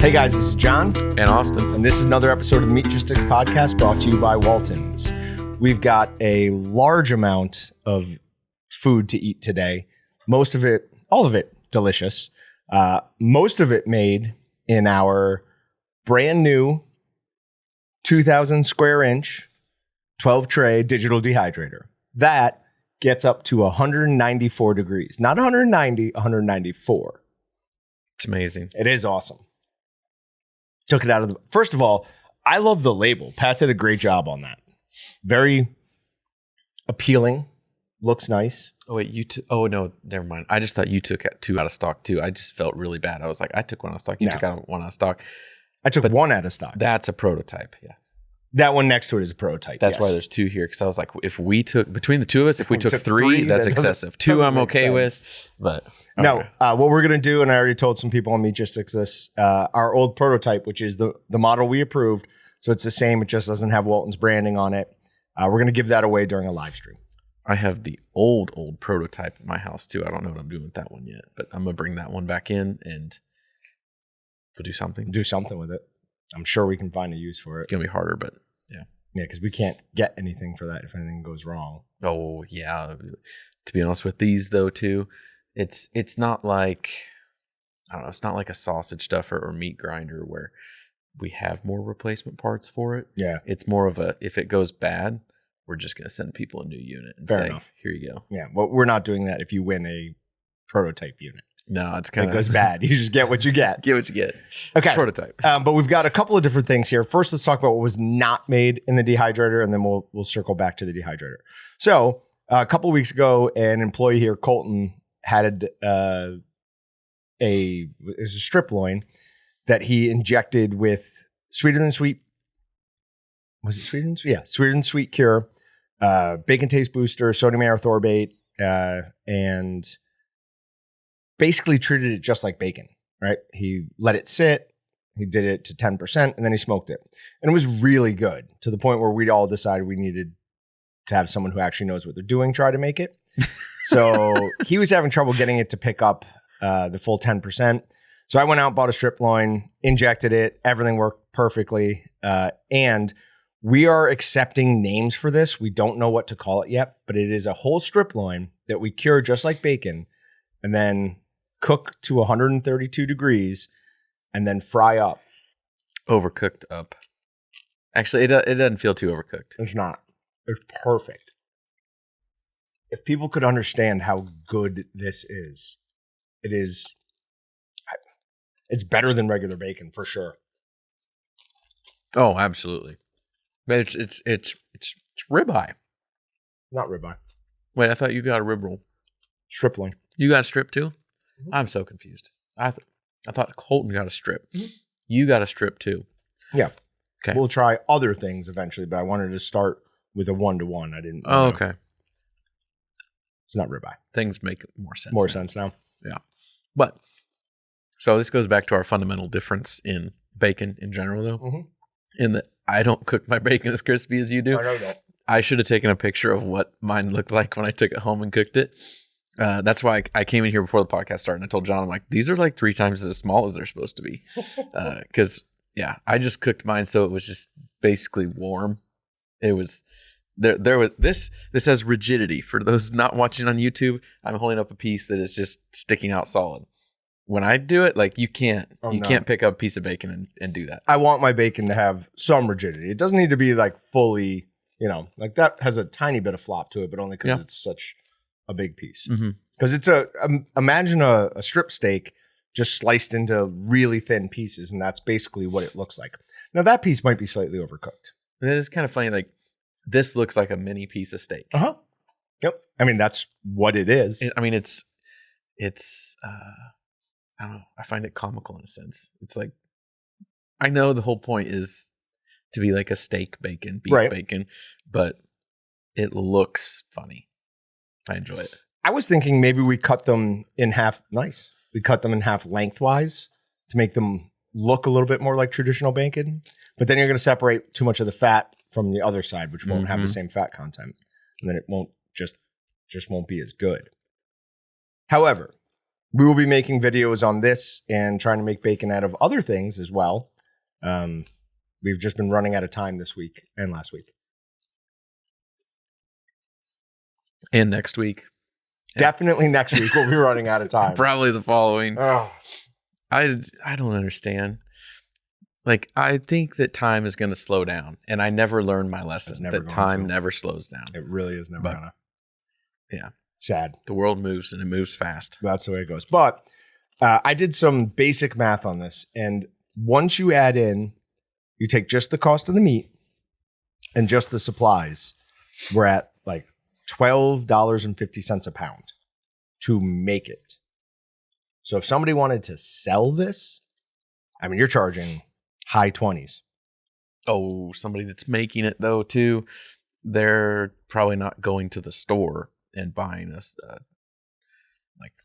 Hey guys, this is John. And Austin. And this is another episode of the Meatgistics podcast brought to you by Walton's. We've got a large amount of food to eat today. Most of it, all of it, delicious. Most of it made in our brand new 2,000 square inch, 12 tray digital dehydrator. That gets up to 194 degrees. Not 190, 194. It's amazing. It is awesome. Took it out of the... First of all, I love the label. Pat did a great job on that. Very appealing. Looks nice. Oh, wait, you took... Oh, no, never mind. I just thought you took two out of stock, too. I just felt really bad. I was like, I took one out of stock. You took one out of stock. I took one out of stock. That's a prototype, yeah. That one next to it is a prototype. That's why there's two here, because I was like, if we took... Between the two of us, if we took three, that's excessive. Two, I'm okay with, but... Okay. No, what we're going to do, and I already told some people on Meatgistics this, our old prototype, which is the model we approved, so it's the same, it just doesn't have Walton's branding on it. We're going to give that away during a live stream. I have the old prototype in my house, too. I don't know what I'm doing with that one yet, but I'm going to bring that one back in, and we'll do something. Do something with it. I'm sure we can find a use for it. It's going to be harder, but yeah. Yeah, because we can't get anything for that if anything goes wrong. Oh, yeah. To be honest with these, though, too, it's not like, I don't know, it's not like a sausage stuffer or meat grinder where we have more replacement parts for it. Yeah. It's more of a, if it goes bad, we're just going to send people a new unit and Fair say, enough. Here you go. Yeah, well, we're not doing that if you win a prototype unit. No, it's kind of... It goes bad. You just get what you get. Get what you get. Okay. Prototype. But we've got a couple of different things here. First, let's talk about what was not made in the dehydrator, and then we'll circle back to the dehydrator. So a couple of weeks ago, an employee here, Colton, had it was a strip loin that he injected with sweeter than sweet. Was it sweeter than sweet? Yeah, sweeter than sweet cure, bacon taste booster, sodium erythorbate, and basically treated it just like bacon. Right? He let it sit. He did it to 10%, and then he smoked it, and it was really good to the point where we'd all decided we needed to have someone who actually knows what they're doing try to make it. So he was having trouble getting it to pick up the full 10%. So I went out, bought a strip loin, injected it. Everything worked perfectly. And we are accepting names for this. We don't know what to call it yet, but it is a whole strip loin that we cure just like bacon and then cook to 132 degrees and then fry up. Overcooked up. Actually, it doesn't feel too overcooked. It's not. It's perfect. If people could understand how good this is, it's better than regular bacon for sure. Oh, absolutely. But it's ribeye. Not ribeye. Wait, I thought you got a rib roll. Strip loin. You got a strip too? Mm-hmm. I'm so confused. I thought Colton got a strip. Mm-hmm. You got a strip too. Yeah. Okay. We'll try other things eventually, but I wanted to start with a 1-to-1. I didn't. Oh, okay. It's not ribeye. Things make more sense. More sense now. Yeah. But, so this goes back to our fundamental difference in bacon in general, though. Mm-hmm. In that I don't cook my bacon as crispy as you do. I know that. I should have taken a picture of what mine looked like when I took it home and cooked it. That's why I came in here before the podcast started and I told John, I'm like, these are like 3 times as small as they're supposed to be. Because, yeah, I just cooked mine so it was just basically warm. It was... There was this has rigidity. For those not watching on YouTube, I'm holding up a piece that is just sticking out solid. When I do it, like you can't pick up a piece of bacon and do that. I want my bacon to have some rigidity. It doesn't need to be like fully, like that has a tiny bit of flop to it, but only because it's such a big piece. Because it's imagine a strip steak just sliced into really thin pieces, and that's basically what it looks like. Now that piece might be slightly overcooked. It is kind of funny, like. This looks like a mini piece of steak. Uh-huh. Yep. I mean, that's what it is. It's I don't know. I find it comical in a sense. It's like, I know the whole point is to be like a steak bacon, beef bacon, but it looks funny. I enjoy it. I was thinking maybe we cut them in half. Nice. We cut them in half lengthwise to make them look a little bit more like traditional bacon. But then you're going to separate too much of the fat from the other side, which won't have the same fat content, and then it won't just won't be as good. However, we will be making videos on this and trying to make bacon out of other things as well. We've just been running out of time this week and last week. And next week. Definitely next week we'll be running out of time. Probably the following. Oh. I don't understand. Like, I think that time is going to slow down. And I never learned my lesson that time never slows down. It really is never gonna. Yeah. Sad. The world moves and it moves fast. That's the way it goes. But I did some basic math on this. And once you add in, you take just the cost of the meat and just the supplies, we're at like $12.50 a pound to make it. So if somebody wanted to sell this, I mean, you're charging high 20s. Oh, somebody that's making it though too, they're probably not going to the store and buying a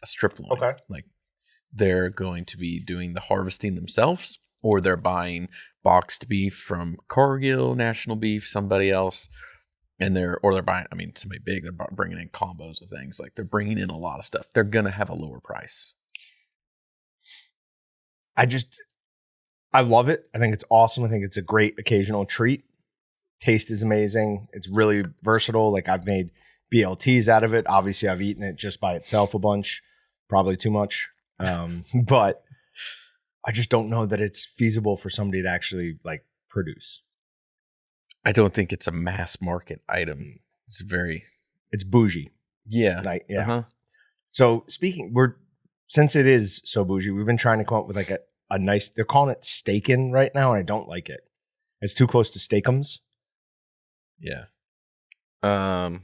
strip loin. Okay. Like, they're going to be doing the harvesting themselves, or they're buying boxed beef from Cargill, National Beef, somebody else, and they're buying. I mean, somebody big. They're bringing in combos of things. Like, they're bringing in a lot of stuff. They're gonna have a lower price. I love it. I think it's awesome. I think it's a great occasional treat. Taste is amazing. It's really versatile. Like, I've made BLTs out of it. Obviously, I've eaten it just by itself a bunch, probably too much. But I just don't know that it's feasible for somebody to actually like produce. I don't think it's a mass market item. It's bougie. Yeah. Like, yeah. Uh-huh. So since it is so bougie, we've been trying to come up with like a nice, they're calling it steakin' right now, and I don't like it. It's too close to steakums. Yeah. I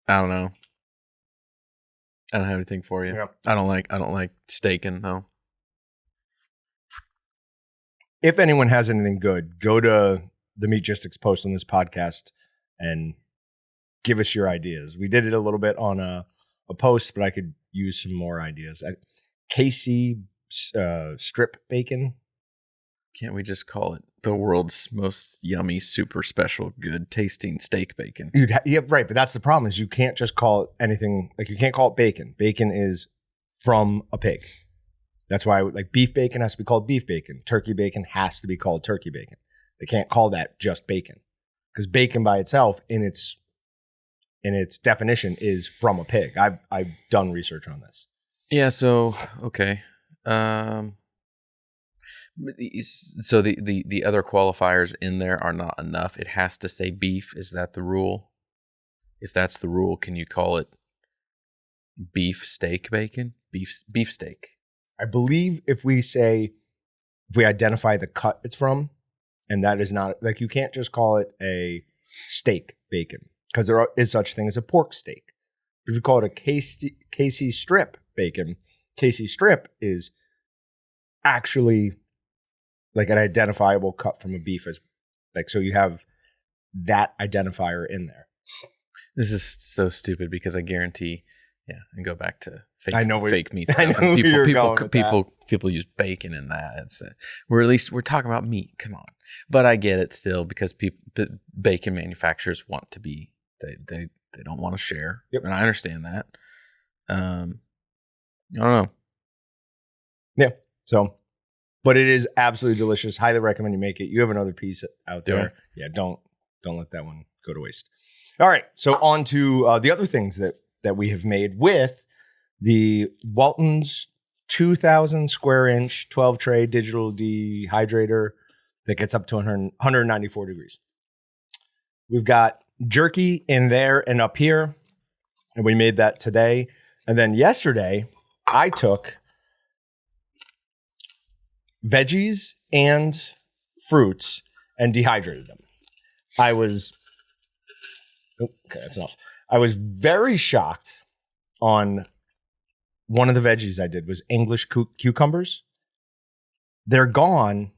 don't know. I don't have anything for you. Yeah. I don't like steaking though. If anyone has anything good, go to the Meatgistics post on this podcast and give us your ideas. We did it a little bit on a post, but I could use some more ideas. KC strip bacon. Can't we just call it the world's most yummy, super special, good tasting steak bacon? Yeah, right. But that's the problem is you can't just call it anything. Like, you can't call it bacon. Bacon is from a pig. That's why like beef bacon has to be called beef bacon. Turkey bacon has to be called turkey bacon. They can't call that just bacon, because bacon by itself in its definition is from a pig. I've done research on this. Yeah. So okay. So the other qualifiers in there are not enough. It has to say beef. Is that the rule? If that's the rule, can you call it beef steak bacon? Beef steak. I believe if we identify the cut it's from, and that is not like, you can't just call it a steak bacon, because there is such a thing as a pork steak. But if you call it a KC strip bacon, KC strip is actually like an identifiable cut from a beef, as like, so you have that identifier in there. This is so stupid because I guarantee, and go back to fake meat I stuff. know And people use bacon in that. It's we're talking about meat. Come on, but I get it still, because bacon manufacturers want to be they don't want to share, and I understand that. I don't know. Yeah. So, but it is absolutely delicious. Highly recommend you make it. You have another piece out there. Yeah. Don't let that one go to waste. All right. So on to the other things that we have made with the Walton's 2,000 square inch 12 tray digital dehydrator that gets up to 194 degrees. We've got jerky in there and up here, and we made that today. And then yesterday, I took veggies and fruits and dehydrated them. Okay, that's enough. I was very shocked on one of the veggies I did was English cucumbers. They're gone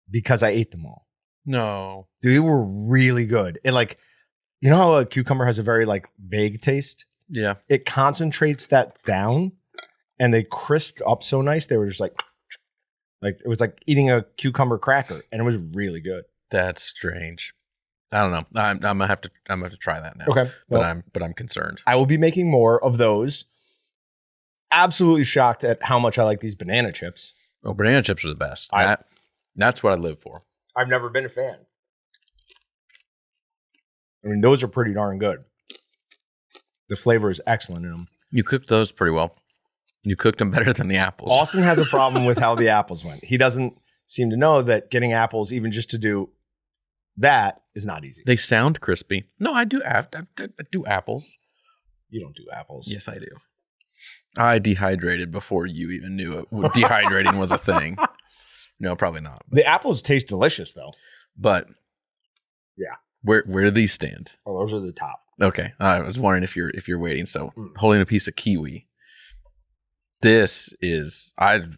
because I ate them all. No. They were really good. And like, you know how a cucumber has a very like vague taste? Yeah. It concentrates that down, and they crisped up so nice. They were just like it was like eating a cucumber cracker, and it was really good. That's strange. I don't know. I'm gonna have to try that now. Okay. But Well, I'm concerned. I will be making more of those. Absolutely shocked at how much I like these banana chips. Oh, banana chips are the best. That's what I live for. I've never been a fan. I mean, those are pretty darn good. The flavor is excellent in them. You cooked those pretty well. You cooked them better than the apples. Austin has a problem with how the apples went. He doesn't seem to know that getting apples, even just to do that, is not easy. They sound crispy. No, I do. I do apples. You don't do apples. Yes, I do. I dehydrated before you even knew dehydrating was a thing. No, probably not. The apples taste delicious, though. But yeah, where do these stand? Oh, those are the top. Okay, I was wondering if you're waiting. So holding a piece of kiwi. This is I don't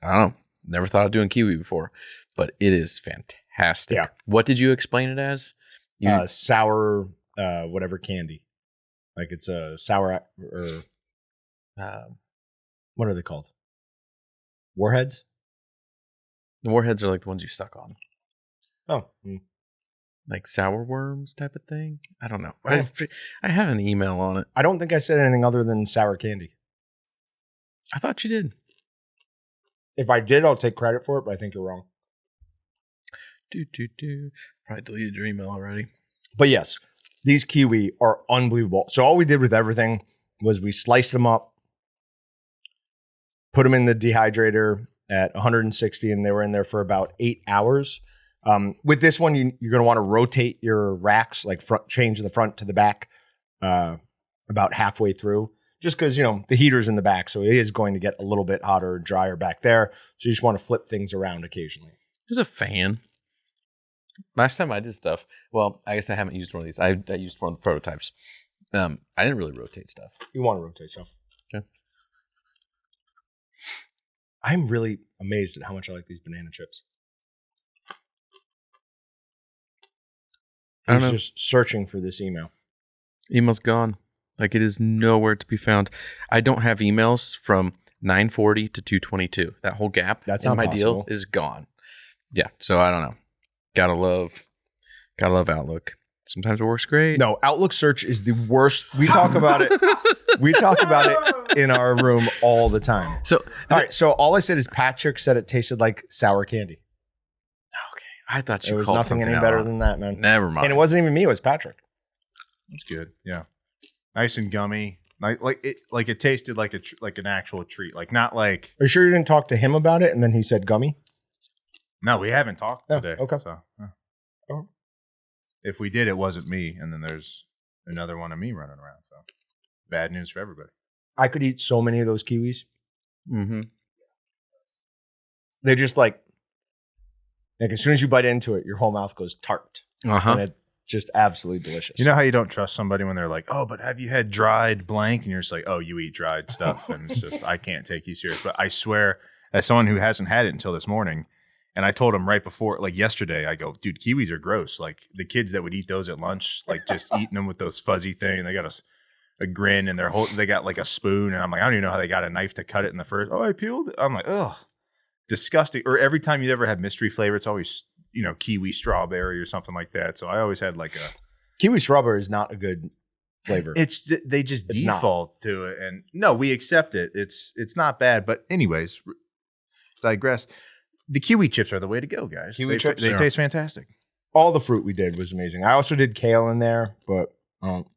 know. Never thought of doing kiwi before, but it is fantastic. Yeah. What did you explain it as? Sour, whatever candy. Like it's a sour or what are they called? Warheads? The warheads are like the ones you suck on. Oh. Like sour worms type of thing? I don't know. Oh. I had an email on it. I don't think I said anything other than sour candy. I thought you did. If I did, I'll take credit for it, but I think you're wrong. Probably deleted your email already. But yes, these kiwi are unbelievable. So all we did with everything was we sliced them up, put them in the dehydrator at 160, and they were in there for about 8 hours. With this one, you're going to want to rotate your racks, like change the front to the back about halfway through, just because, the heater's in the back. So it is going to get a little bit hotter or drier back there. So you just want to flip things around occasionally. There's a fan. Last time I did stuff, well, I guess I haven't used one of these. I used one of the prototypes. I didn't really rotate stuff. You want to rotate stuff. Okay. I'm really amazed at how much I like these banana chips. I was just searching for this email. Email's gone. Like it is nowhere to be found. I don't have emails from 9:40 to 2:22. That whole gap in my deal is gone. Yeah, so I don't know. Gotta love Outlook. Sometimes it works great. No, Outlook search is the worst. We talk about it. We talk about it in our room all the time. So all right. So all I said is Patrick said it tasted like sour candy. Okay, I thought you it was called nothing any better than that, man. Never mind. And it wasn't even me. It was Patrick. That's good. Yeah, nice and gummy. Like it tasted like an actual treat. Like not like. Are you sure you didn't talk to him about it and then he said gummy? No, we haven't talked today. Okay. So, if we did, it wasn't me, and then there's another one of me running around. So, bad news for everybody. I could eat so many of those kiwis. Mm-hmm. They just like as soon as you bite into it, your whole mouth goes tart. Uh-huh. And it's just absolutely delicious. You know how you don't trust somebody when they're like, "Oh, but have you had dried blank?" And you're just like, "Oh, you eat dried stuff," and it's just I can't take you serious. But I swear, as someone who hasn't had it until this morning. And I told him right before, like yesterday, I go, dude, kiwis are gross. Like the kids that would eat those at lunch, like just eating them with those fuzzy things. They got a grin and they got like a spoon. And I'm like, I don't even know how they got a knife to cut it in the first. Oh, I peeled it. I'm like, ugh, disgusting. Or every time you ever had mystery flavor, it's always, kiwi strawberry or something like that. So I always had like a kiwi strawberry is not a good flavor. They just default to it. And no, we accept it. It's not bad. But anyways, digress. The kiwi chips are the way to go, guys. They taste fantastic. All the fruit we did was amazing. I also did kale in there, but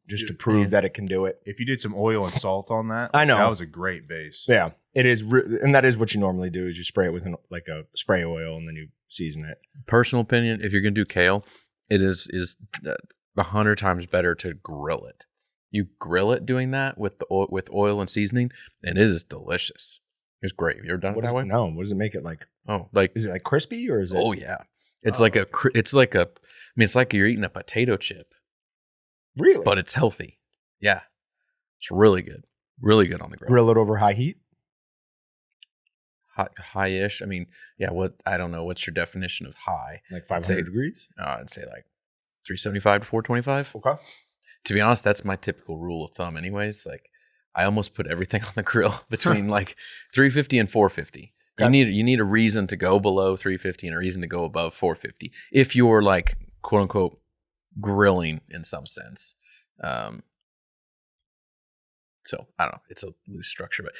just to prove that it can do it. If you did some oil and salt on that, I know that was a great base. Yeah, it is, and that is what you normally do. Is you spray it with like a spray oil and then you season it. Personal opinion: if you're gonna do kale, it is 100 times better to grill it. You grill it doing that with oil and seasoning, and it is delicious. It's great. You ever done it that way? No. What does it make it like? Oh, like is it like crispy or is it? Oh yeah, it's like it's like you're eating a potato chip. Really? But it's healthy. Yeah, it's really good on the grill. Grill it over high heat. High-ish. I mean, yeah. I don't know. What's your definition of high? Like 500 degrees? I'd say like 375 to 425. Okay. To be honest, that's my typical rule of thumb. Anyways, like I almost put everything on the grill between like 350 and 450. Okay. You need a reason to go below 350 and a reason to go above 450. If you're like quote unquote grilling in some sense. So I don't know. It's a loose structure, but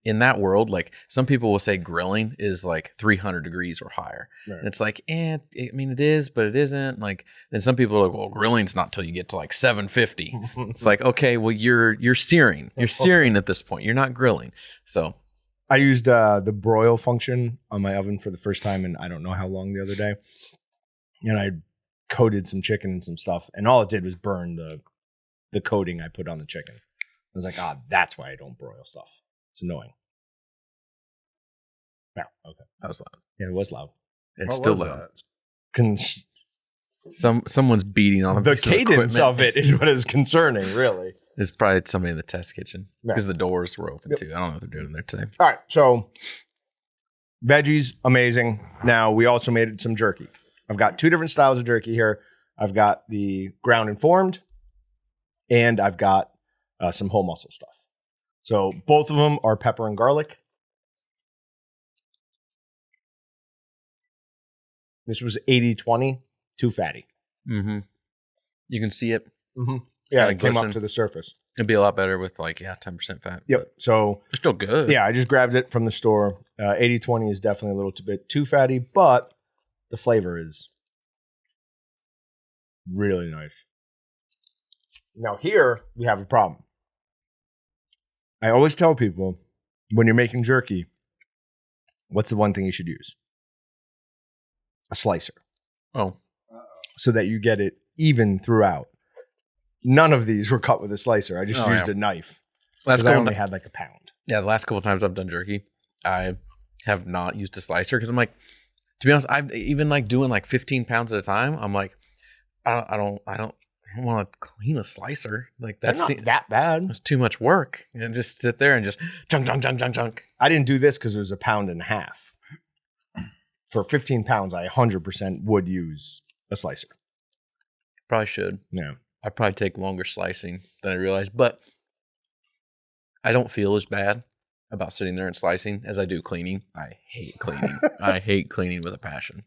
in that world, like some people will say grilling is like 300 degrees or higher. Right. And it's like, I mean, it is, but it isn't. Like, then some people are like, well, grilling's not till you get to like 750. It's like, okay, well, you're searing. You're searing at this point. You're not grilling. So I used the broil function on my oven for the first time in I don't know how long the other day, and I coated some chicken and some stuff, and all it did was burn the coating I put on the chicken. I was like, that's why I don't broil stuff. It's annoying. Yeah, okay. that was loud. Yeah, it was loud. It's What still was loud. that? Someone's beating on a The piece cadence equipment. of it is what is concerning, really. It's probably somebody in the test kitchen Yeah. because the doors were open Yep. too. I don't know what they're doing in there today. All right, so veggies, amazing. Now, we also made some jerky. I've got 2 different styles of jerky here. I've got the ground and formed, and I've got some whole muscle stuff. So both of them are pepper and garlic. This was 80-20, too fatty. Mm-hmm. You can see it. Mm-hmm. Yeah, Kinda it came glisten. up to the surface. It'd be a lot better with like 10% fat. Yep. but So they're still good. yeah, I just grabbed it from the store. 80-20 is definitely a little bit too fatty, but the flavor is really nice. Now here we have a problem. I always tell people when you're making jerky, what's the one thing you should use? A slicer, Oh, so that you get it even throughout. None of these were cut with a slicer. I just used a knife last because I couple only had like a pound. the last couple times I've done jerky, I have not used a slicer because I'm like, to be honest, I've even like doing like 15 pounds at a time. I'm like, I don't want to clean a slicer. Like That's that's not that bad. that's too much work. And just sit there and just chunk. I didn't do this because it was a pound and a half. For 15 pounds, I 100% would use a slicer. Probably should. No. I'd probably take longer slicing than I realized, but I don't feel as bad about sitting there and slicing as I do cleaning. I hate cleaning. I hate cleaning with a passion.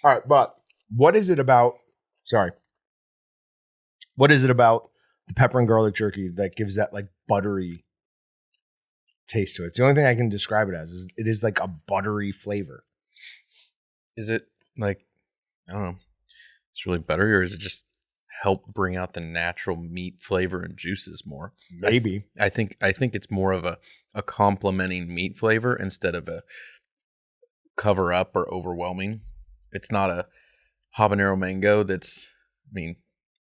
All right, but what is it about? Sorry. What is it about the pepper and garlic jerky that gives that like buttery taste to it? It's the only thing I can describe it as. Is it is like a buttery flavor. Is it like, I don't know, it's really buttery, or is it just help bring out the natural meat flavor and juices more? Maybe. I think it's more of a complementing meat flavor instead of a cover up or overwhelming. It's not a habanero mango that's, I mean,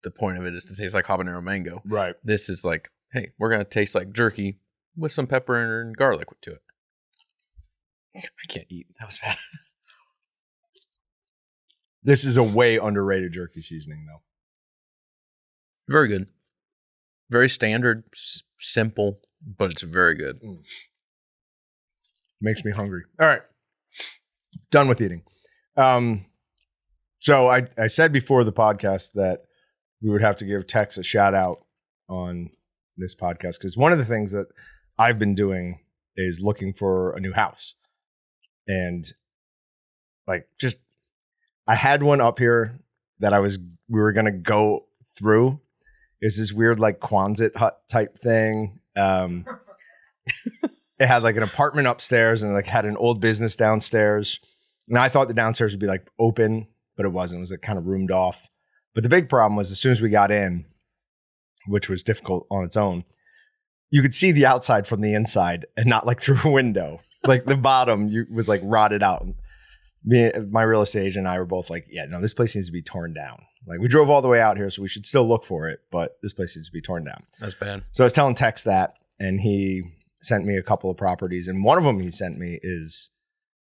the point of it is to taste like habanero mango. Right. This is like, hey, we're going to taste like jerky with some pepper and garlic to it. I can't eat. That was bad. This is a way underrated jerky seasoning, though. Very good. Very standard, simple, but it's very good. Makes me hungry. All right. Done with eating. So I said before the podcast that we would have to give Tex a shout out on this podcast because one of the things that I've been doing is looking for a new house. And like just I had one up here that we were gonna go through. It's this weird like Quonset hut type thing. It had like an apartment upstairs and like had an old business downstairs. And I thought the downstairs would be like open, but it wasn't. It was like kind of roomed off. But the big problem was as soon as we got in, which was difficult on its own, you could see the outside from the inside and not like through a window. Like the bottom was like rotted out. My real estate agent and I were both like, yeah, no, this place needs to be torn down. Like we drove all the way out here, so we should still look for it, but this place needs to be torn down. That's bad. So I was telling Tex that, and he sent me a couple of properties. And one of them he sent me is,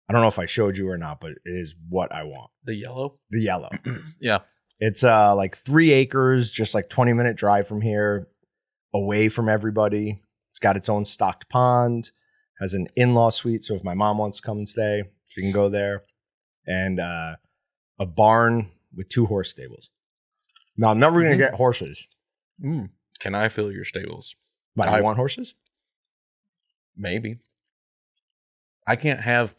I don't know if I showed you or not, but it is what I want. The yellow? The yellow. Yeah. It's like 3 acres, just like 20-minute drive from here, away from everybody. It's got its own stocked pond, has an in-law suite. So if my mom wants to come and stay, she can go there. And a barn with 2 horse stables. Now, I'm never going to get horses. Can I fill your stables? But I want horses? Maybe. I can't have...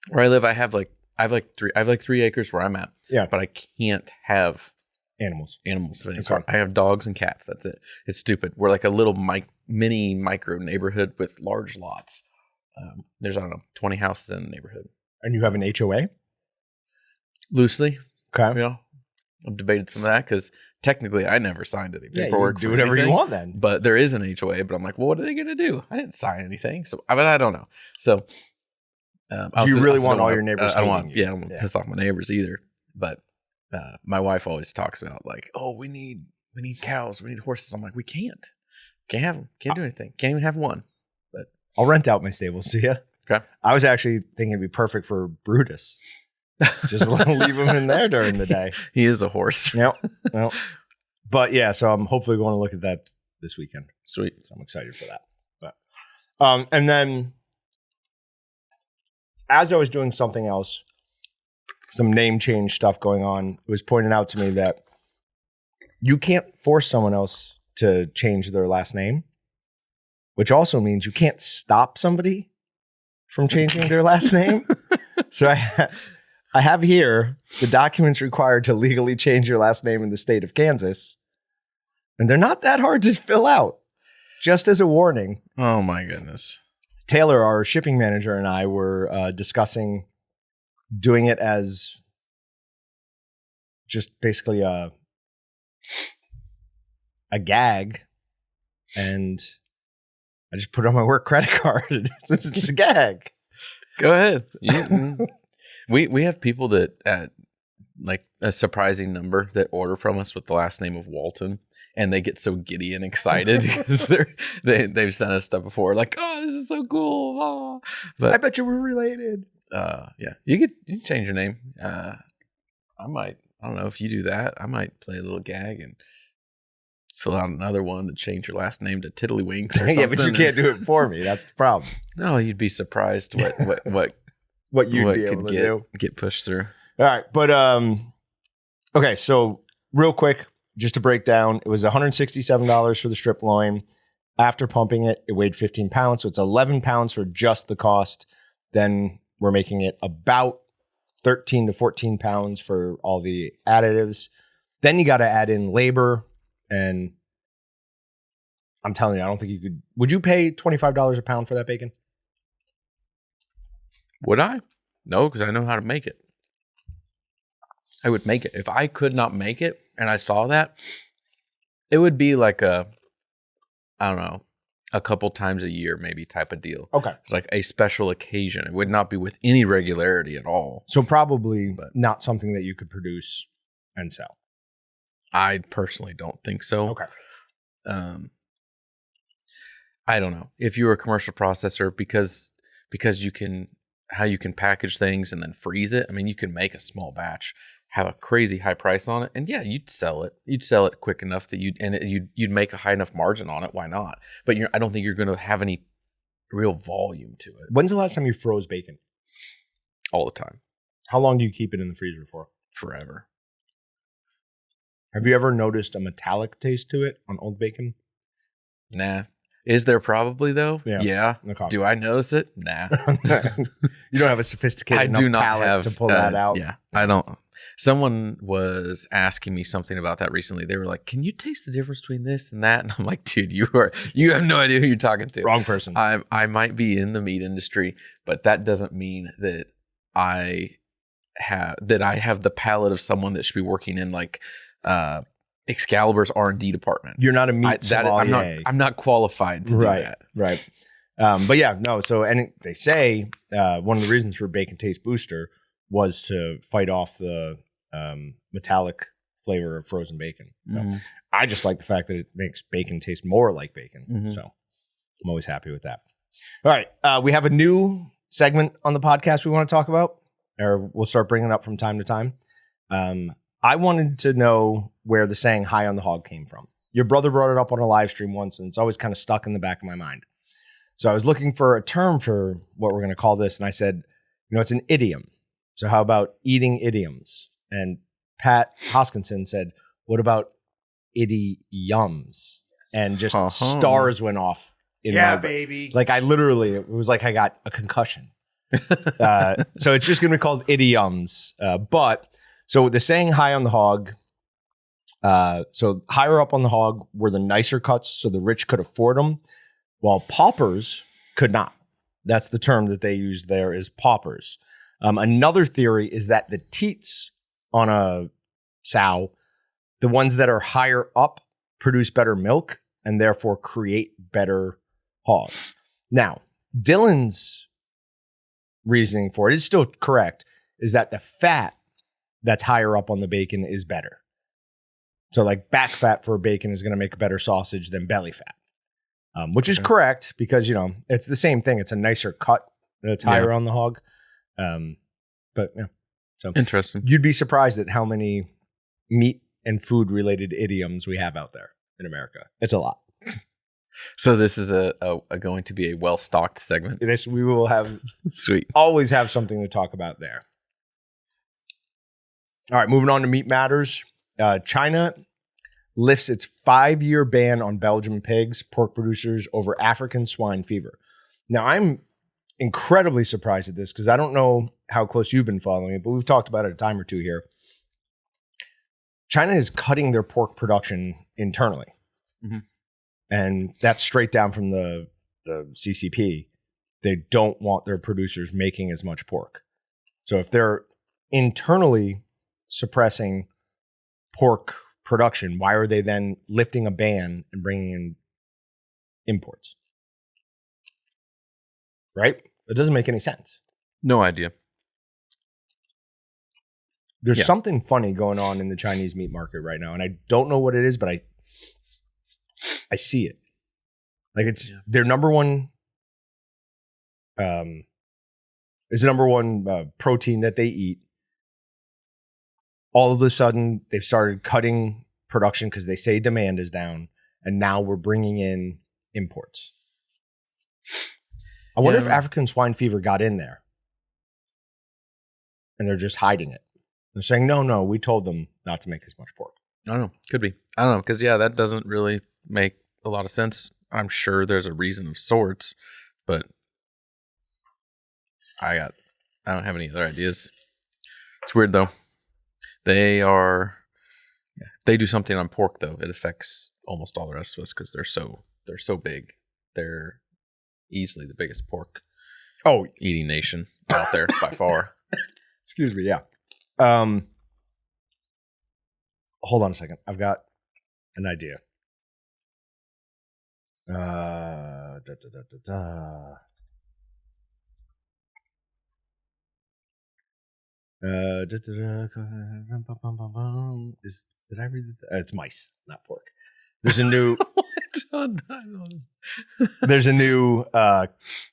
Where I live, I have like I have like 3 acres where I'm at. Yeah. But I can't have Animals. of any sort. I have dogs and cats. That's it. It's stupid. We're like a little mini micro neighborhood with large lots. There's, I don't know, 20 houses in the neighborhood. And you have an HOA? Loosely. Okay. You know, I've debated some of that because technically I never signed any Yeah, paperwork. you do whatever you want then. But there is an HOA, but I'm like, well, what are they going to do? I didn't sign anything. So, but I don't know. So, do you really want all your neighbors I don't hating want, you? I don't want to piss off my neighbors either. But my wife always talks about like, oh, we need cows, we need horses. I'm like, we can't have them. Can't do anything. Can't even have one. But I'll rent out my stables to you. Okay. I was actually thinking it'd be perfect for Brutus. Just leave him in there during the day. He is a horse. Yep. Well, but yeah, so I'm hopefully going to look at that this weekend. Sweet. So I'm excited for that. But and then as I was doing something else, some name change stuff going on, it was pointed out to me that you can't force someone else to change their last name, which also means you can't stop somebody from changing their last name. So I have here the documents required to legally change your last name in the state of Kansas. And they're not that hard to fill out. Just as a warning. Oh my goodness. Taylor, our shipping manager, and I were discussing doing it as just basically a gag. And I just put it on my work credit card since it's a gag. Go ahead. We have people that at like a surprising number that order from us with the last name of Walton, and they get so giddy and excited because they've sent us stuff before, like, oh, this is so cool. Oh. But I bet you we're related. Yeah, you can change your name. I don't know if you do that. I might play a little gag and fill out another one to change your last name to Tiddlywinks or something. Yeah, but you can't do it for me. That's the problem. No, you'd be surprised what you'd be able to get pushed through. All right, but okay, so real quick, just to break down, it was $167 for the strip loin. After pumping it, it weighed 15 pounds, so it's 11 pounds for just the cost. Then we're making it about 13 to 14 pounds for all the additives. Then you got to add in labor, and I'm telling you, I don't think you could. Would you pay $25 a pound for that bacon? Would I? No, because I know how to make it. I would make it. If I could not make it and I saw that, it would be like I don't know, a couple times a year maybe type of deal. Okay. It's like a special occasion. It would not be with any regularity at all. So probably not something that you could produce and sell. I personally don't think so. Okay. I don't know. If you were a commercial processor, because you can, how you can package things and then freeze it. I mean, you can make a small batch, have a crazy high price on it, and yeah, you'd sell it. You'd sell it quick enough that you'd make a high enough margin on it. Why not? But I don't think you're going to have any real volume to it. When's the last time you froze bacon? All the time. How long do you keep it in the freezer for? Forever. Have you ever noticed a metallic taste to it on old bacon? Nah. Is there probably though? Yeah. Okay. Do I notice it? Nah. You don't have a sophisticated enough palate to pull that out. Yeah, I don't. Someone was asking me something about that recently. They were like, "Can you taste the difference between this and that?" And I'm like, "Dude, you have no idea who you're talking to." Wrong person. I might be in the meat industry, but that doesn't mean that I have the palate of someone that should be working in like Excalibur's R&D department. You're not a meat sommelier. I'm not qualified to do that. Right. But yeah, no. So, and they say one of the reasons for Bacon Taste Booster was to fight off the metallic flavor of frozen bacon. So I just like the fact that it makes bacon taste more like bacon. So I'm always happy with that. All right. We have a new segment on the podcast we want to talk about, or we'll start bringing it up from time to time. I wanted to know where the saying high on the hog came from. Your brother brought it up on a live stream once, and it's always kind of stuck in the back of my mind. So I was looking for a term for what we're going to call this, and I said, it's an idiom. So how about eating idioms? And Pat Hoskinson said, what about Idi Yums? And just stars went off in my baby. Like I literally, it was like I got a concussion. So it's just going to be called Idi Yums. So the saying high on the hog, so higher up on the hog were the nicer cuts, so the rich could afford them, while paupers could not. That's the term that they used there, is paupers. Another theory is that the teats on a sow, the ones that are higher up, produce better milk and therefore create better hogs. Now, Dylan's reasoning for it is still correct, is that the fat that's higher up on the bacon is better. So like back fat for bacon is going to make a better sausage than belly fat, which is correct because, you know, it's the same thing. It's a nicer cut that's higher on the hog. But yeah, so Interesting. you'd be surprised at how many meat and food related idioms we have out there in America. It's a lot. So this is a going to be a well-stocked segment. We will have Sweet. always have something to talk about there. All right, moving on to meat matters. China lifts its 5-year ban on Belgian pigs, pork producers, over African swine fever. Now, I'm incredibly surprised at this because I don't know how close you've been following it, but we've talked about it a time or two here. China is cutting their pork production internally. Mm-hmm. And that's straight down from the CCP. They don't want their producers making as much pork. So if they're internally suppressing pork production, why are they then lifting a ban and bringing in imports? Right? It doesn't make any sense. No idea. There's something funny going on in the Chinese meat market right now, and I don't know what it is, but I see it. Like it's their number one is the number one protein that they eat. All of a sudden, they've started cutting production because they say demand is down, and now we're bringing in imports. I wonder if African swine fever got in there, and they're just hiding it. They're saying, no, we told them not to make as much pork. I don't know. Could be. I don't know. Because, that doesn't really make a lot of sense. I'm sure there's a reason of sorts, but I don't have any other ideas. It's weird, though. They do something on pork, though. It affects almost all the rest of us because they're so big. They're easily the biggest pork eating nation out there by far. Excuse me. Yeah. Hold on a second. I've got an idea. Did I read it? It's mice, not pork. There's a new there's a new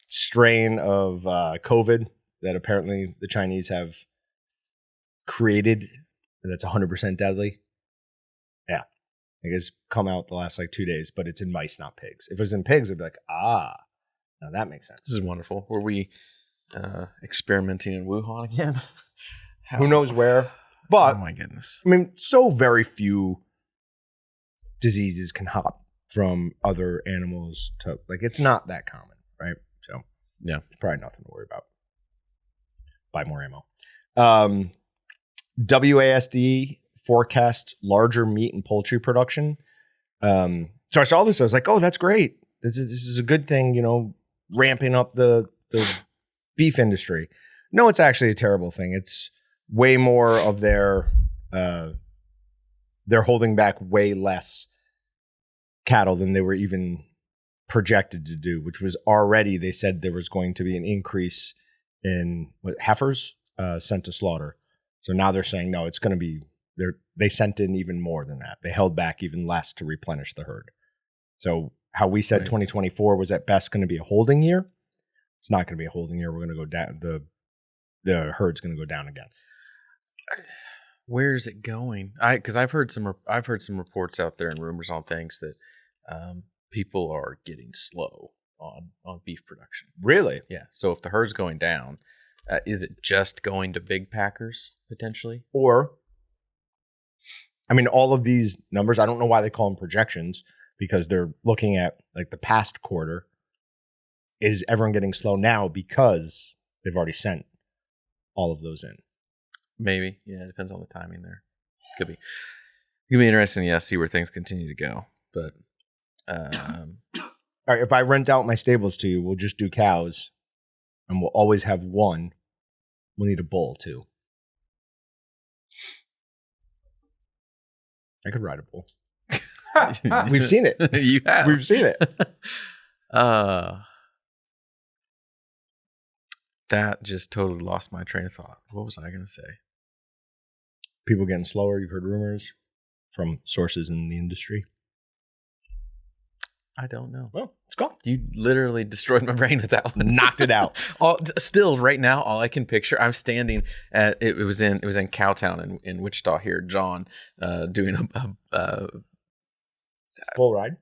strain of COVID that apparently the Chinese have created that's 100% deadly. Yeah. I think it's come out the last 2 days, but it's in mice, not pigs. If it was in pigs, I'd be like, now that makes sense. This is wonderful. Were we experimenting in Wuhan again? Who knows where? But, oh my goodness. I mean, so very few diseases can hop from other animals to, it's not that common, right? So, yeah, probably nothing to worry about. Buy more ammo. WASD forecasts larger meat and poultry production. So I saw this. I was like, oh, that's great. This is a good thing, ramping up the beef industry. No, it's actually a terrible thing. It's way more of they're holding back way less cattle than they were even projected to do, which was already, they said there was going to be an increase in heifers sent to slaughter. So now they're saying, no, it's going to be, they sent in even more than that. They held back even less to replenish the herd. So how we said 2024 was at best going to be a holding year. It's not going to be a holding year. We're going to go down. The herd's going to go down again. Where is it going? Because I've heard some reports out there and rumors on things that people are getting slow on beef production. Really? Yeah. So if the herd's going down, is it just going to big packers potentially? Or, I mean, all of these numbers, I don't know why they call them projections, because they're looking at the past quarter. Is everyone getting slow now because they've already sent all of those in. Maybe. Yeah, it depends on the timing there. Could be. It'll be interesting, yeah, see where things continue to go. But All right, if I rent out my stables to you, we'll just do cows, and we'll always have one. We'll need a bull too. I could ride a bull. We've seen it. You have. We've seen it. That just totally lost my train of thought. What was I going to say? People getting slower. You've heard rumors from sources in the industry. I don't know. Well, let's go. You literally destroyed my brain with that one. Knocked it out. Still, right now, all I can picture, I'm standing at it was in Cowtown in Wichita here. John doing a Bull ride.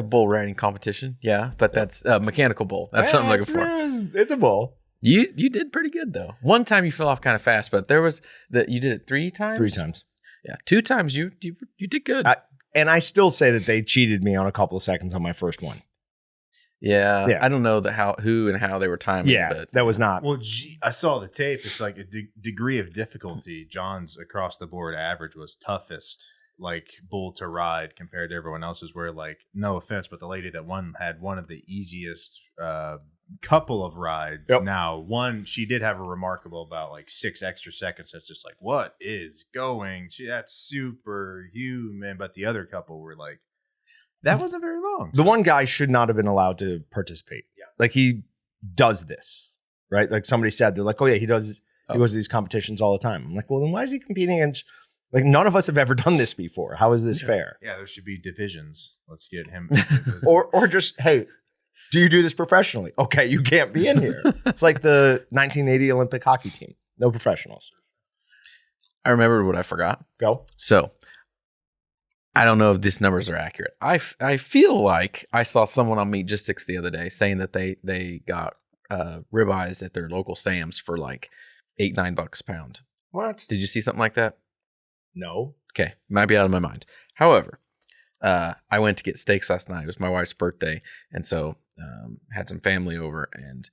bull riding competition. Yeah, but that's a mechanical bull. That's what I'm looking for. It's a bull. You did pretty good though. One time you fell off kind of fast, but there was that you did it 3 times. 3 times. Yeah, 2 times you did good. And I still say that they cheated me on a couple of seconds on my first one. Yeah. I don't know who and how they were timing. Yeah, but that was not. Well, I saw the tape. It's like a degree of difficulty. John's across the board average was toughest, like bull to ride compared to everyone else's. Where, like, no offense, but the lady that won had one of the easiest couple of rides. Yep. Now, she did have a remarkable about like 6 extra seconds. That's just like, what is going? That's superhuman. But the other couple were like, that wasn't very long. The one guy should not have been allowed to participate. Yeah. Like, he does this, right? Like somebody said, they're like, oh yeah, he goes to these competitions all the time. I'm like, well, then why is he competing against, like, none of us have ever done this before. How is this fair? Yeah, there should be divisions. Let's get him. or just, hey, do you do this professionally? Okay, you can't be in here. It's like the 1980 Olympic hockey team. No professionals. I remembered what I forgot. Go. So I don't know if these numbers are accurate. I feel like I saw someone on Meatgistics the other day saying that they got ribeyes at their local Sam's for like $8-9 a pound. What? Did you see something like that? No. Okay, might be out of my mind. However, I went to get steaks last night. It was my wife's birthday, and so had some family over, and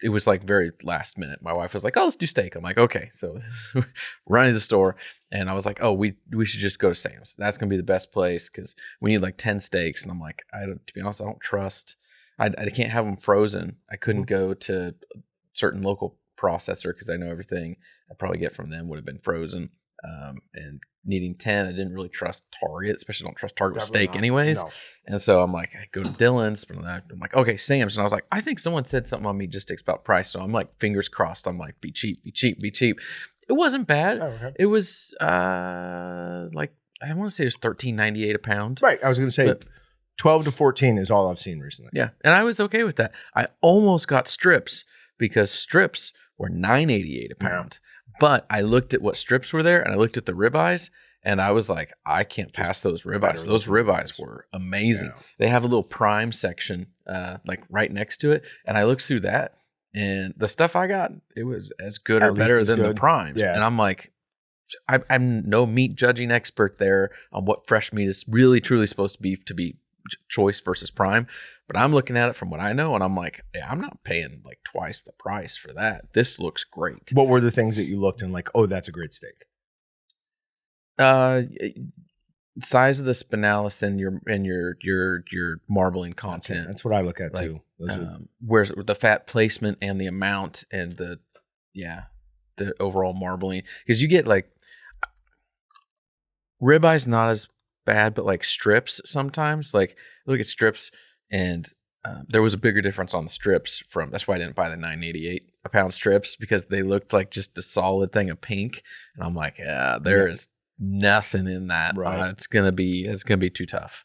it was like very last minute. My wife was like, "Oh, let's do steak." I'm like, "Okay." So running to the store, and I was like, "Oh, we should just go to Sam's. That's gonna be the best place because we need like 10 steaks." And I'm like, to be honest, I don't trust. I can't have them frozen. I couldn't go to a certain local processor because I know everything I'd probably get from them would have been frozen. And needing 10, I didn't really trust Target, especially don't trust Target with steak anyways. No. And so I'm like, I go to Dillon's, but I'm like, okay, Sam's. And I was like, I think someone said something on Meatgistics about price. So I'm like, fingers crossed. I'm like, be cheap, be cheap, be cheap. It wasn't bad. Oh, okay. It was like, I want to say it was $13.98 a pound. Right. I was going to say 12 to 14 is all I've seen recently. Yeah. And I was okay with that. I almost got strips because strips were $9.88 a pound. Yeah. But I looked at what strips were there and I looked at the ribeyes and I was like, I can't pass those ribeyes. Those ribeyes were amazing. Yeah. They have a little prime section like right next to it. And I looked through that and the stuff I got, it was as good or better than the primes. Yeah. And I'm like, I'm no meat judging expert there on what fresh meat is really truly supposed to be choice versus prime, but I'm looking at it from what I know and I'm like, yeah, I'm not paying like twice the price for that. This looks great. What were the things that you looked and like, oh, that's a great steak? Size of the spinalis and your marbling content. That's what I look at like, too. Where's the fat placement and the amount and the overall marbling, because you get like ribeye's not as bad, but like strips sometimes, like look at strips and there was a bigger difference on the strips that's why I didn't buy the $9.88 a pound strips, because they looked like just a solid thing of pink and I'm like, yeah, there is nothing in that. Right. It's gonna be too tough.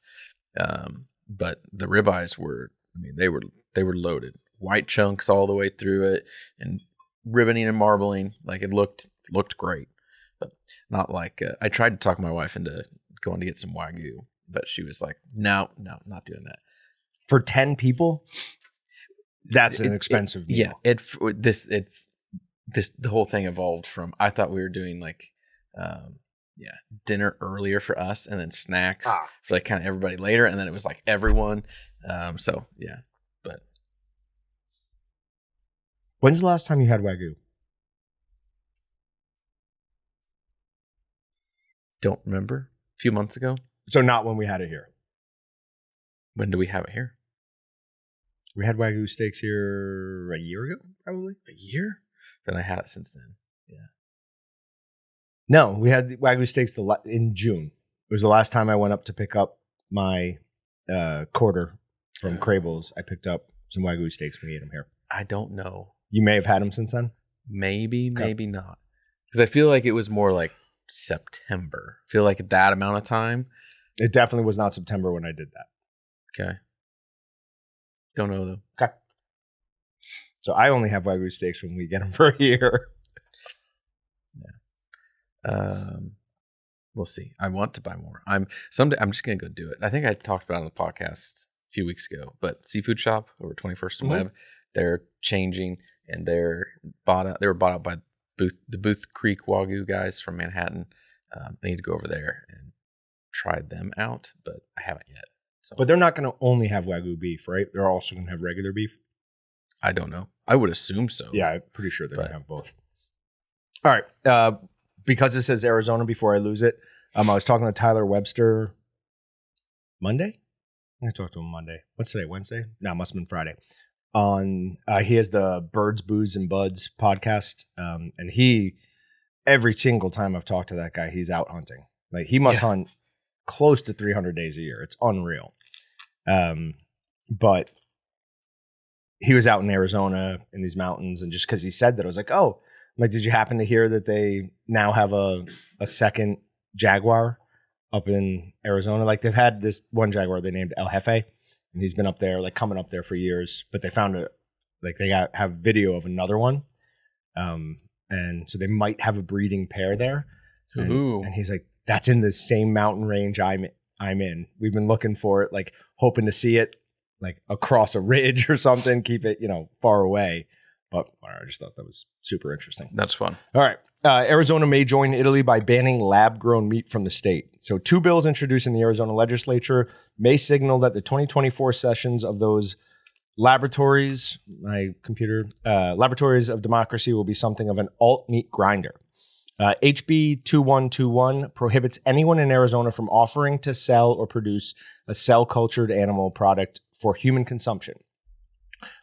But the ribeyes were, I mean, they were loaded, white chunks all the way through it and ribboning and marbling, like it looked great, but not like I tried to talk my wife into going to get some Wagyu, but she was like, no, not doing that. For 10 people? That's an expensive meal. Yeah. The whole thing evolved from, I thought we were doing like, dinner earlier for us and then snacks for like kind of everybody later. And then it was like everyone. So yeah, but When's the last time you had Wagyu? Don't remember. A few months ago. So not when we had it here. When do we have it here? We had Wagyu steaks here a year ago, probably. A year? Then I had it since then. Yeah. No, we had Wagyu steaks in June. It was the last time I went up to pick up my quarter from Crable's. I picked up some Wagyu steaks when we ate them here. I don't know. You may have had them since then? Maybe not. Because I feel like it was more like September. I feel like that amount of time. It definitely was not September when I did that. Okay. Don't know though. Okay. So I only have Wagyu steaks when we get them for a year. Yeah. We'll see. I want to buy more. Someday I'm just gonna go do it. I think I talked about it on the podcast a few weeks ago. But Seafood Shop over 21st and Web, they're changing and they were bought out by the Booth Creek Wagyu guys from Manhattan. I need to go over there and try them out, but I haven't yet. So. But they're not going to only have Wagyu beef, right? They're also going to have regular beef. I don't know. I would assume so. Yeah, I'm pretty sure they're going to have both. All right. Because it says Arizona before I lose it, I was talking to Tyler Webster Monday. I talked to him Monday. What's today? Wednesday? No, it must have been Friday. He has the Birds, Booze, and Buds podcast. And every single time I've talked to that guy, he's out hunting. Like he must hunt close to 300 days a year. It's unreal. But he was out in Arizona in these mountains, and just because he said that, I was like, oh, I'm like, did you happen to hear that they now have a second Jaguar up in Arizona? Like they've had this one Jaguar they named El Jefe, and he's been up there, like coming up there for years, but they found it, like they have video of another one. And so they might have a breeding pair there. And he's like, that's in the same mountain range I'm in. We've been looking for it, like hoping to see it like across a ridge or something, keep it, far away. But I just thought that was super interesting. That's fun. All right. Arizona may join Italy by banning lab-grown meat from the state. So 2 bills introduced in the Arizona legislature may signal that the 2024 sessions of those laboratories of democracy will be something of an alt meat grinder. HB 2121 prohibits anyone in Arizona from offering to sell or produce a cell-cultured animal product for human consumption.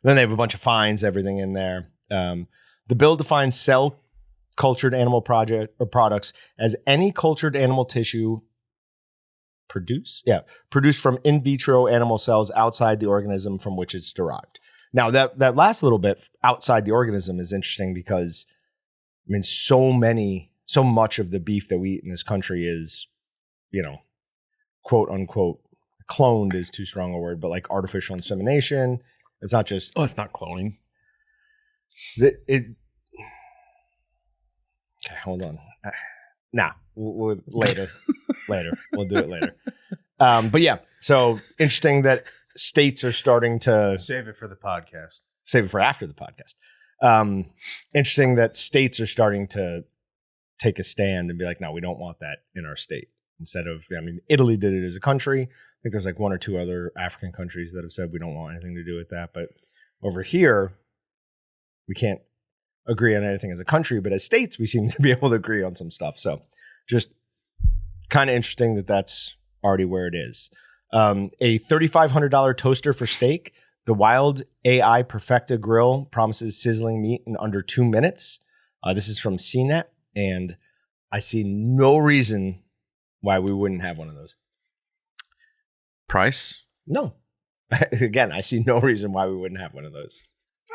Then they have a bunch of fines, everything in there. The bill defines cell-cultured animal products as any cultured animal tissue produced from in vitro animal cells outside the organism from which it's derived. Now, that last little bit, outside the organism, is interesting because, I mean, so much of the beef that we eat in this country is, quote unquote, cloned is too strong a word, but like artificial insemination. It's not just. Oh, it's not cloning. Okay, hold on. Later. We'll do it later. But yeah, so interesting that states are starting to save it for the podcast. Save it for after the podcast. Interesting that states are starting to take a stand and be like, no, we don't want that in our state. Instead of, Italy did it as a country. I think there's like 1 or 2 other African countries that have said we don't want anything to do with that. But over here, we can't agree on anything as a country, but as states, we seem to be able to agree on some stuff. So just kind of interesting that that's already where it is. A $3,500 toaster for steak. The Wild AI Perfecta grill promises sizzling meat in under 2 minutes. This is from CNET, and I see no reason why we wouldn't have one of those. Price? No. Again, I see no reason why we wouldn't have one of those.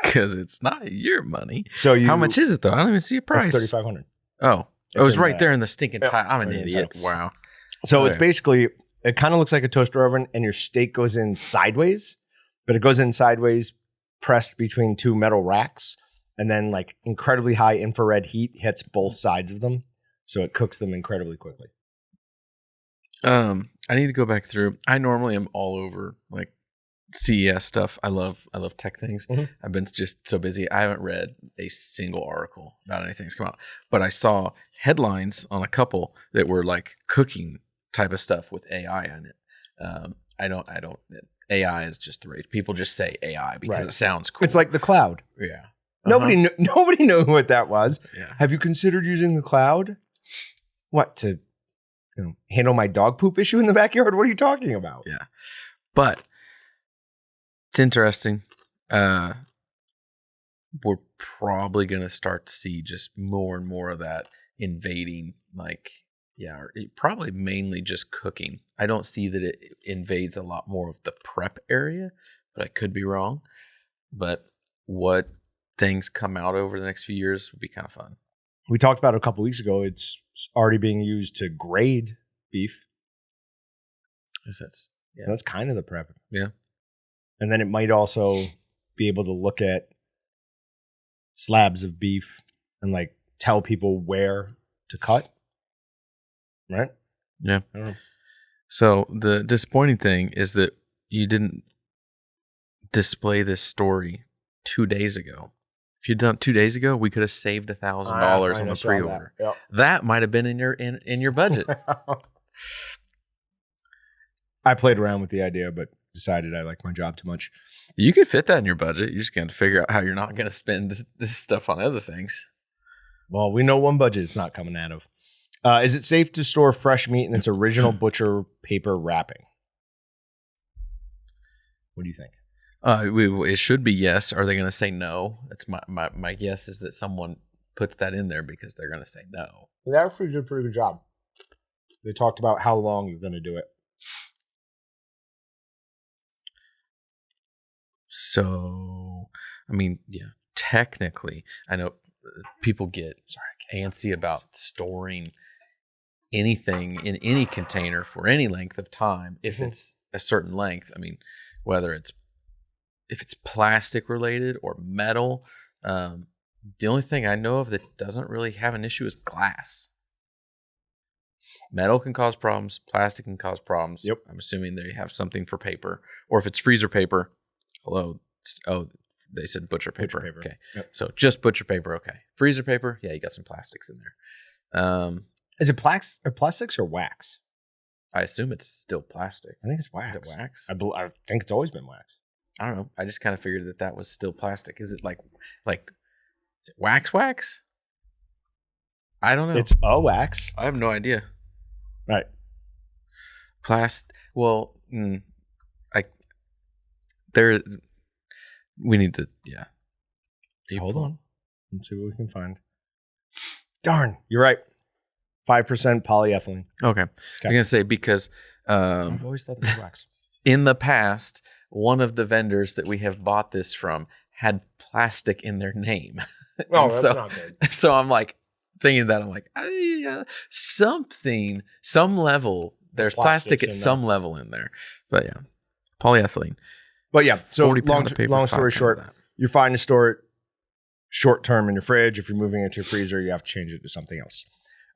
Because it's not your money. So how much is it though? I don't even see a price. It's $3,500. Oh, it was right there in the stinking title. I'm an idiot. Wow. So it's basically, it kind of looks like a toaster oven, and your steak goes in sideways, but it goes in sideways, pressed between 2 metal racks, and then like incredibly high infrared heat hits both sides of them, so it cooks them incredibly quickly. I need to go back through. I normally am all over like CES stuff. I love tech things. Mm-hmm. I've been just so busy. I haven't read a single article about anything that's come out, but I saw headlines on a couple that were like cooking type of stuff with AI on it. I don't. AI is just the rage. People just say AI because it sounds cool. It's like the cloud. Yeah. Nobody knew what that was. Yeah. Have you considered using the cloud? What, to handle my dog poop issue in the backyard? What are you talking about? Yeah. But it's interesting. We're probably going to start to see just more and more of that invading, probably mainly just cooking. I don't see that it invades a lot more of the prep area, but I could be wrong. But what things come out over the next few years would be kind of fun. We talked about it a couple weeks ago. It's already being used to grade beef. That's kind of the prep. Yeah. And then it might also be able to look at slabs of beef and like tell people where to cut. Right? Yeah. I don't know. So the disappointing thing is that you didn't display this story 2 days ago. If you'd done it 2 days ago, we could have saved $1,000 on the pre-order. That might have been in your budget. I played around with the idea, but decided I like my job too much. You could fit that in your budget. You just got to figure out how you're not going to spend this stuff on other things. Well, we know one budget it's not coming out of. Is it safe to store fresh meat in its original butcher paper wrapping? What do you think? It should be yes. Are they going to say no? That's my guess is that someone puts that in there because they're going to say no. They actually did a pretty good job. They talked about how long you're going to do it. So, I mean, yeah, technically, I know people get antsy about storing anything in any container for any length of time if it's a certain length. I mean, whether if it's plastic related or metal, the only thing I know of that doesn't really have an issue is glass. Metal can cause problems. Plastic can cause problems. Yep. I'm assuming they have something for paper, or if it's freezer paper. They said butcher paper. Okay. Yep. So just butcher paper. Okay. Freezer paper. Yeah, you got some plastics in there. Is it plastics or wax? I assume it's still plastic. I think it's wax. Is it wax? I think it's always been wax. I don't know. I just kind of figured that was still plastic. Is it like is it wax? I don't know. It's a wax. I have no idea. Right. Well, we need to, yeah. Hold on. Let's see what we can find. Darn, you're right. 5% polyethylene. Okay. I'm going to say because I've always thought it was wax. In the past, one of the vendors that we have bought this from had plastic in their name. Oh, that's not good. So I'm like thinking that I'm like, some level, there's plastic at some level in there. But yeah, polyethylene. But yeah, so 40 pound of paper, long 5 story pound short, of that. you're fine to store it short term in your fridge. If you're moving it to your freezer, you have to change it to something else.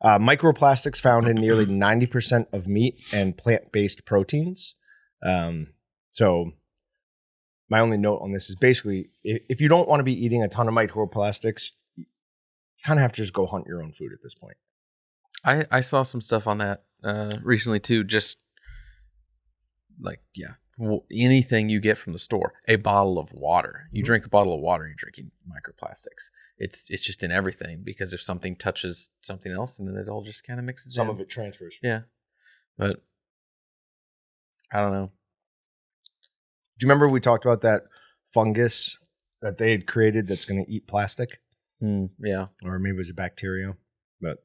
Microplastics found in nearly 90% of meat and plant-based proteins. So my only note on this is basically, if you don't want to be eating a ton of microplastics, you kind of have to just go hunt your own food at this point. I saw some stuff on that recently too. Just like, yeah, anything you get from the store, a bottle of water. You drink a bottle of water, you're drinking microplastics. It's just in everything because if something touches something else, and then it all just kind of mixes. Some of it transfers. Yeah, but I don't know. Do you remember we talked about that fungus that they had created that's going to eat plastic? Yeah. Or maybe it was a bacteria. But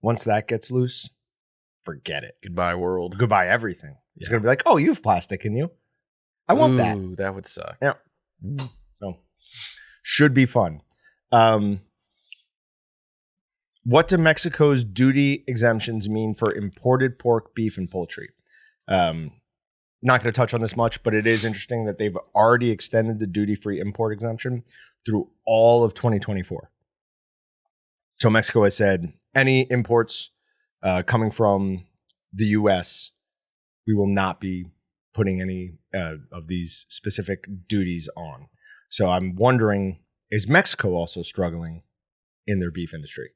once that gets loose, forget it. Goodbye, world. Goodbye, everything. It's going to be like, oh, you have plastic in you. I want that. Ooh, that would suck. Yeah. So, should be fun. What do Mexico's duty exemptions mean for imported pork, beef, and poultry? Not going to touch on this much, but it is interesting that they've already extended the duty-free import exemption through all of 2024. So Mexico has said any imports coming from the U.S., we will not be putting any of these specific duties on. So I'm wondering, is Mexico also struggling in their beef industry?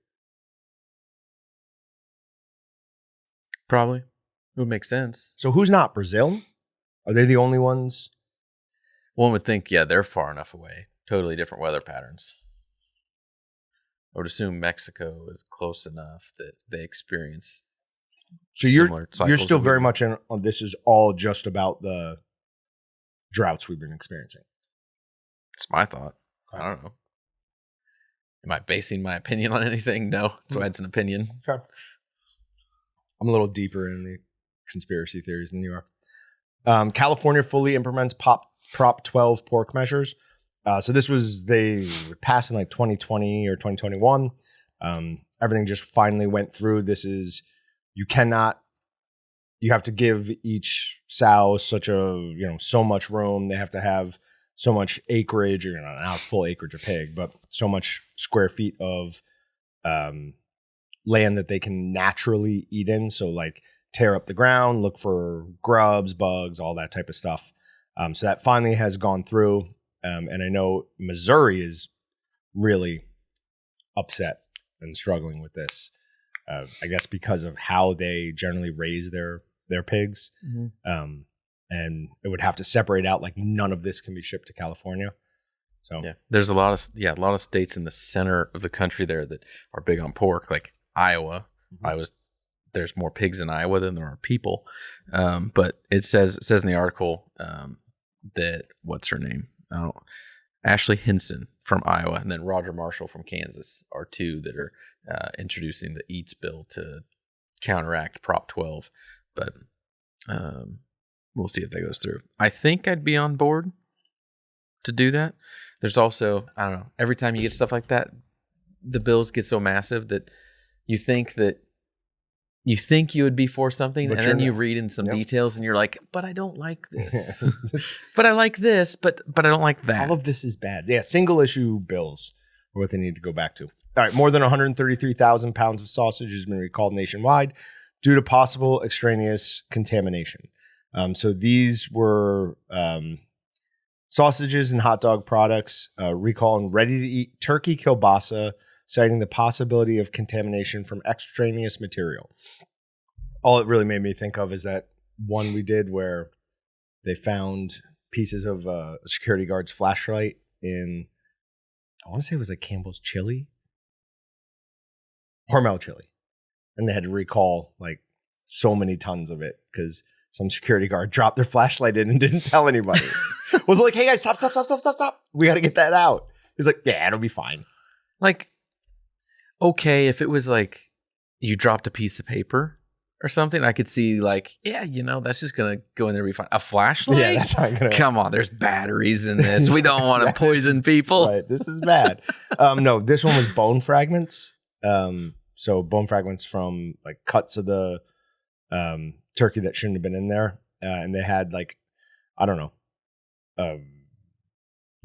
Probably. It would make sense. So who's not? Brazil? Are they the only ones? One would think, yeah, they're far enough away. Totally different weather patterns. I would assume Mexico is close enough that they experience So similar you're cycles still that we very do. much in on this is all just about the droughts we've been experiencing. It's my thought. I don't know. Am I basing my opinion on anything? No. So it's an opinion. Okay. I'm a little deeper in the conspiracy theories than you are. California fully implements Prop 12 pork measures. So this was, they passed in like 2020 or 2021. Everything just finally went through. This is, you have to give each sow so much room. They have to have so much acreage, or not full acreage of pig, but so much square feet of land that they can naturally eat in. So like tear up the ground, look for grubs, bugs, all that type of stuff. So that finally has gone through. And I know Missouri is really upset and struggling with this. I guess because of how they generally raise their pigs. Mm-hmm. And it would have to separate out, like none of this can be shipped to California. So Yeah, there's a lot of states in the center of the country there that are big on pork, like Iowa. Mhm. There's more pigs in Iowa than there are people. But it says in the article that what's her name? Ashley Hinson from Iowa, and then Roger Marshall from Kansas are two that are introducing the Eats bill to counteract Prop 12. But we'll see if that goes through. I think I'd be on board to do that. There's also, I don't know, every time you get stuff like that, the bills get so massive that you think you would be for something, But and you're then you not. read in some Yep. details and you're like, but I don't like this. But I like this, but I don't like that. All of this is bad. Yeah, single issue bills are what they need to go back to. All right, more than 133,000 pounds of sausage has been recalled nationwide due to possible extraneous contamination. So these were sausages and hot dog products recall and ready-to-eat turkey kielbasa, citing the possibility of contamination from extraneous material. All it really made me think of is that one we did where they found pieces of a security guard's flashlight in, I want to say it was like Campbell's chili, Hormel chili. And they had to recall like so many tons of it because some security guard dropped their flashlight in and didn't tell anybody. Was like, hey guys, stop. We got to get that out. He's like, yeah, it'll be fine. Like, okay, if it was like you dropped a piece of paper or something, I could see like, yeah, that's just going to go in there and be fine. A flashlight? Yeah, that's not going to. Come on, there's batteries in this. We don't want to poison people. Right, this is bad. No, this one was bone fragments. So bone fragments from like cuts of the turkey that shouldn't have been in there. And they had like, I don't know, a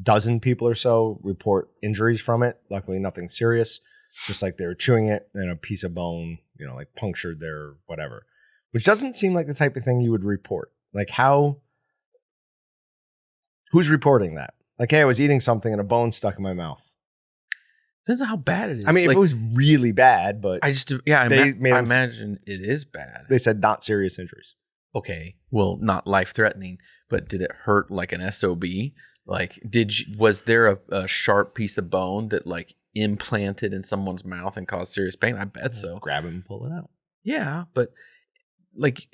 dozen people or so report injuries from it. Luckily, nothing serious. Just like they were chewing it and a piece of bone, like punctured their whatever, which doesn't seem like the type of thing you would report. Like who's reporting that? Like, hey, I was eating something and a bone stuck in my mouth. Depends on how bad it is. I mean, like, if it was really bad, but I imagine it is bad. They said not serious injuries. Okay, well, not life threatening, but did it hurt like an SOB? Like, was there a sharp piece of bone that like implanted in someone's mouth and caused serious pain? I bet so. Grab it and pull it out. Yeah, but like,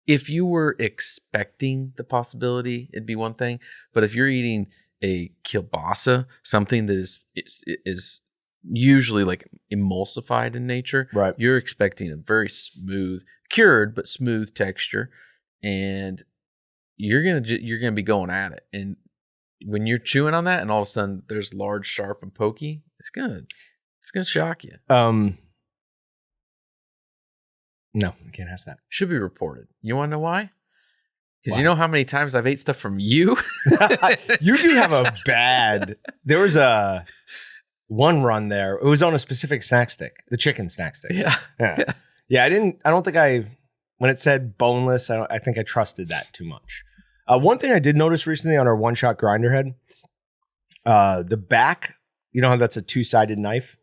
if you were expecting the possibility, it'd be one thing. But if you're eating a kielbasa, something that is usually like emulsified in nature, Right? You're expecting a very smooth, cured but smooth texture, and you're gonna be going at it. And when you're chewing on that, and all of a sudden there's large, sharp, and pokey, it's gonna shock you. No, I can't ask that. Should be reported. You want to know why? Because Why? you know how many times I've ate stuff from you. You do have a bad. There was one run there. It was on a specific snack stick, the chicken snack stick. Yeah. I don't think when it said boneless, I think I trusted that too much. One thing I did notice recently on our one-shot grinder head, the back, you know how that's a two-sided knife?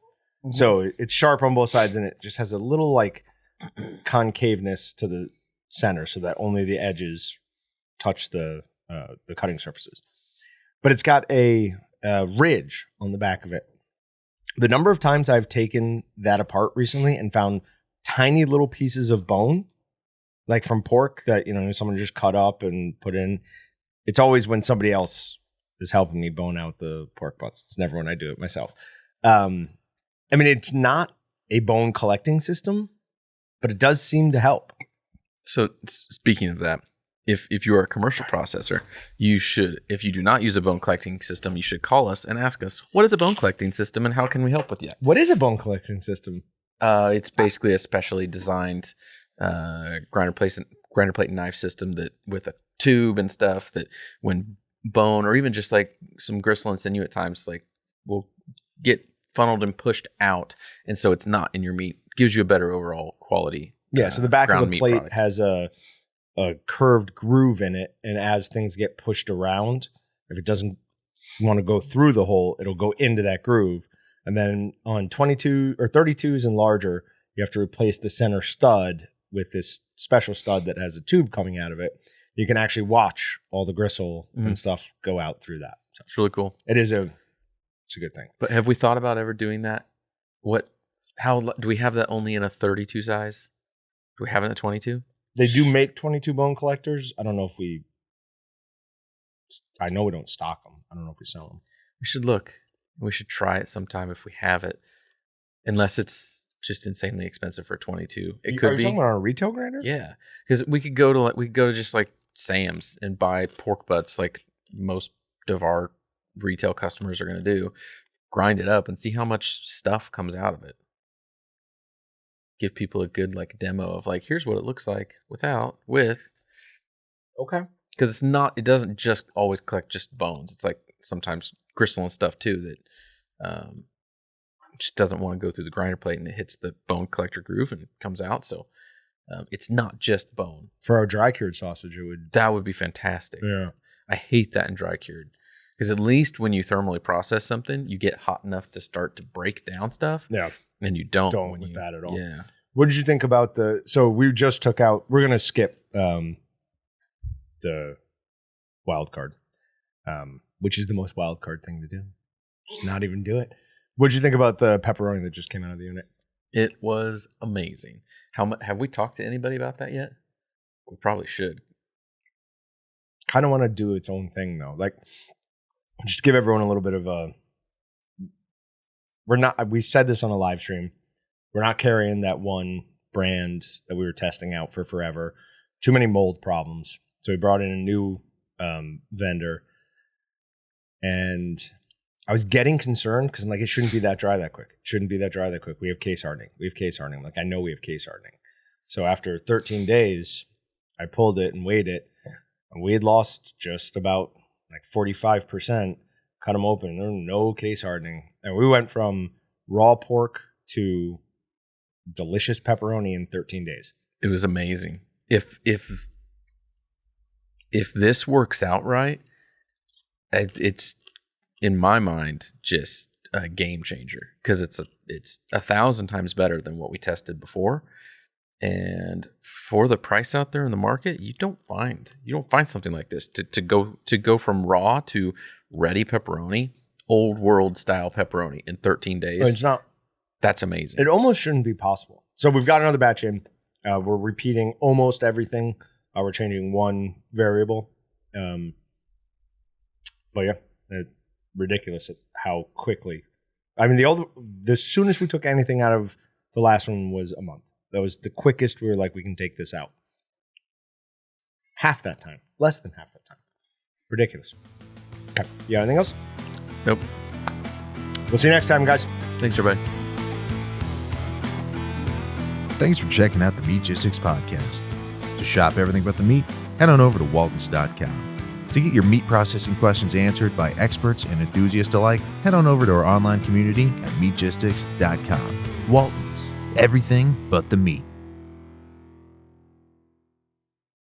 Mm-hmm. So it's sharp on both sides and it just has a little like concaveness to the center so that only the edges touch the cutting surfaces. But it's got a ridge on the back of it. The number of times I've taken that apart recently and found tiny little pieces of bone, like from pork that, someone just cut up and put in. It's always when somebody else is helping me bone out the pork butts. It's never when I do it myself. It's not a bone collecting system, but it does seem to help. So speaking of that, if you are a commercial processor, you should, if you do not use a bone collecting system, you should call us and ask us, what is a bone collecting system and how can we help with you? What is a bone collecting system? It's basically a specially designed grinder plate knife system that with a tube and stuff that when bone or even just like some gristle and sinew at times like will get funneled and pushed out, and so it's not in your meat. Gives you a better overall quality. Yeah, so the back of the plate product has a curved groove in it, and as things get pushed around, if it doesn't want to go through the hole, it'll go into that groove. And then on 22 or 32s and larger, you have to replace the center stud with this special stud that has a tube coming out of it. You can actually watch all the gristle and stuff go out through that. So it's really cool. it's a good thing. But have we thought about ever doing that? How do we have that only in a 32 size? Do we have it in a 22? They do make 22 bone collectors. I don't know if I know we don't stock them. I don't know if we sell them. We should look. We should try it sometime if we have it. Unless it's just insanely expensive for 22. It could be. Are you talking about our retail grinder? Yeah. Because we could go to just like Sam's and buy pork butts like most of our retail customers are going to do. Grind it up and see how much stuff comes out of it. Give people a good like demo of like, here's what it looks like with. Okay. Because it doesn't just always collect just bones. It's like sometimes gristle and stuff too that just doesn't want to go through the grinder plate and it hits the bone collector groove and comes out. So it's not just bone. For our dry cured sausage, that would be fantastic. Yeah. I hate that in dry cured. Because at least when you thermally process something, you get hot enough to start to break down stuff. Yeah. And you don't with that at all. Yeah. What did you think about so we just took out, we're going to skip the wild card, which is the most wild card thing to do. Just not even do it. What did you think about the pepperoni that just came out of the unit? It was amazing. Have we talked to anybody about that yet? We probably should. Kind of want to do its own thing though. Like, just give everyone a little bit of we said this on a live stream. We're not carrying that one brand that we were testing out for forever. Too many mold problems. So we brought in a new vendor. And I was getting concerned because I'm like, it shouldn't be that dry that quick. It shouldn't be that dry that quick. We have case hardening. Like, I know we have case hardening. So after 13 days, I pulled it and weighed it. And we had lost just about like 45%. Cut them open. There was no case hardening. And we went from raw pork to delicious pepperoni in 13 days. It was amazing. If this works out right, it's in my mind just a game changer because it's 1,000 times better than what we tested before. And for the price out there in the market, you don't find something like this to go from raw to ready pepperoni, old world style pepperoni in 13 days. It's not. That's amazing. It almost shouldn't be possible. So we've got another batch in. We're repeating almost everything. We're changing one variable. But yeah, ridiculous at how quickly. I mean, the soonest we took anything out of the last one was a month. That was the quickest we were like, we can take this out. Half that time. Less than half that time. Ridiculous. Okay. You got anything else? Nope. We'll see you next time, guys. Thanks, everybody. Thanks for checking out the Meatgistics podcast. To shop everything but the meat, head on over to waltons.com. To get your meat processing questions answered by experts and enthusiasts alike, head on over to our online community at meatgistics.com. Waltons, everything but the meat.